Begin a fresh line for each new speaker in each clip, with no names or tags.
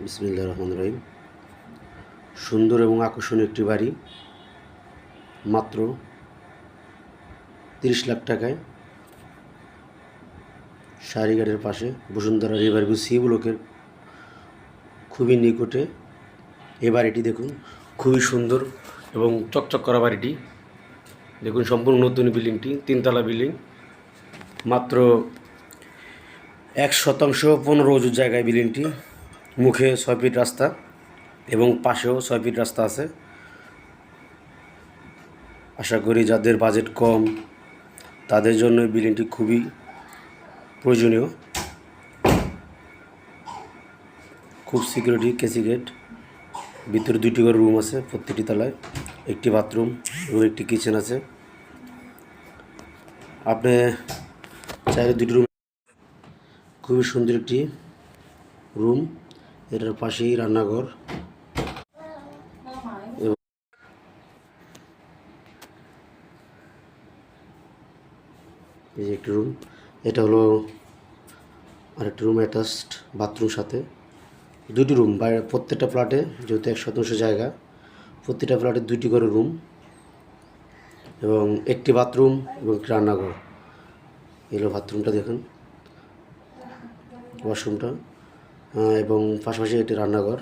বিসমিল্লাহির রহমানির রহিম। সুন্দর এবং আকর্ষণীয় একটি বাড়ি, মাত্র 30 লাখ টাকায় সারিঘাটের পাশে বসুন্ধরা রিভারভিউ সি ব্লকের খুবই নিকটে এই বাড়িটি। দেখুন, খুবই সুন্দর এবং চকচক করা বাড়িটি। দেখুন, সম্পূর্ণ নতুন বিল্ডিংটি, 3 তলা বিল্ডিং, মাত্র 1% 15 অজুর জায়গায় বিল্ডিংটি। মুখে 6 ফিট রাস্তা এবং পাশেও 6 ফিট রাস্তা আছে। আশা করি যাদের বাজেট কম তাদের জন্য এই বিল্ডিংটি খুবই প্রয়োজনীয়। খুব সিকিউরিটি, কেসি গেট, ভিতরে 2টি করে রুম আছে, প্রত্যেকটি তলায় একটি বাথরুম এবং একটি কিচেন আছে। আপনি চাইলে 2টি রুম, খুবই সুন্দর একটি রুম, এটার পাশেই রান্নাঘর। এই যে একটি রুম, এটা হলো আরেকটি রুম, অ্যাটাচড বাথরুম সাথে। 2টি রুম, বাইরে প্রত্যেকটা ফ্ল্যাটে, যেহেতু 1% জায়গা, প্রত্যেকটা ফ্ল্যাটে 2টি করে রুম এবং একটি বাথরুম এবং একটি রান্নাঘর। এলো বাথরুমটা, দেখুন ওয়াশরুমটা, এবং পাশাপাশি একটি রান্নাঘর।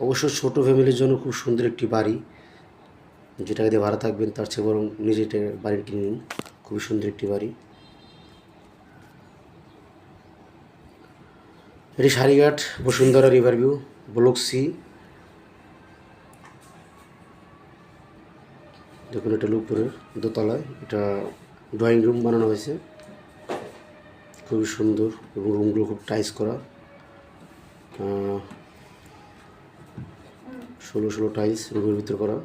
অবশ্য ছোটো ফ্যামিলির জন্য খুব সুন্দর একটি বাড়ি। যে টাকা দিয়ে ভাড়া থাকবেন তার চেয়ে বরং নিজে বাড়ি কিনে নিন। খুবই সুন্দর একটি বাড়ি। এটি Sarighat Bashundhara riverview block C. দেখুন, এটা উপরে দোতলায়, এটা ড্রয়িং রুম বানানো হয়েছে, খুবই সুন্দর এবং রুমগুলো খুব টাইস করা, 16 টাইলস রুমের ভিতর করা।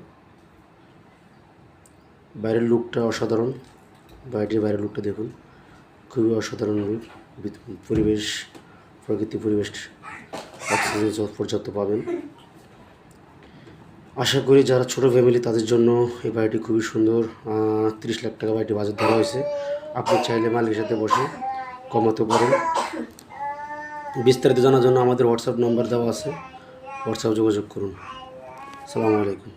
বাইরের লুকটা অসাধারণ, বাড়িটির বাইরের লুকটা দেখুন, খুবই অসাধারণ লুক। পরিবেশ, প্রকৃতি পরিবেশ, অক্সিজেন পর্যাপ্ত পাবেন। আশা করি যারা ছোটো ফ্যামিলি তাদের জন্য এই বাড়িটি খুবই সুন্দর। 30 লাখ টাকা বাড়িটি বাজেট ধরা হয়েছে। আপনি চাইলে মালিকের সাথে বসে কমাতে পারেন। বিস্তারিত জানার জন্য আমাদের হোয়াটসঅ্যাপ নম্বর দেওয়া আছে, হোয়াটসঅ্যাপ যোগাযোগ করুন। আসসালামু আলাইকুম।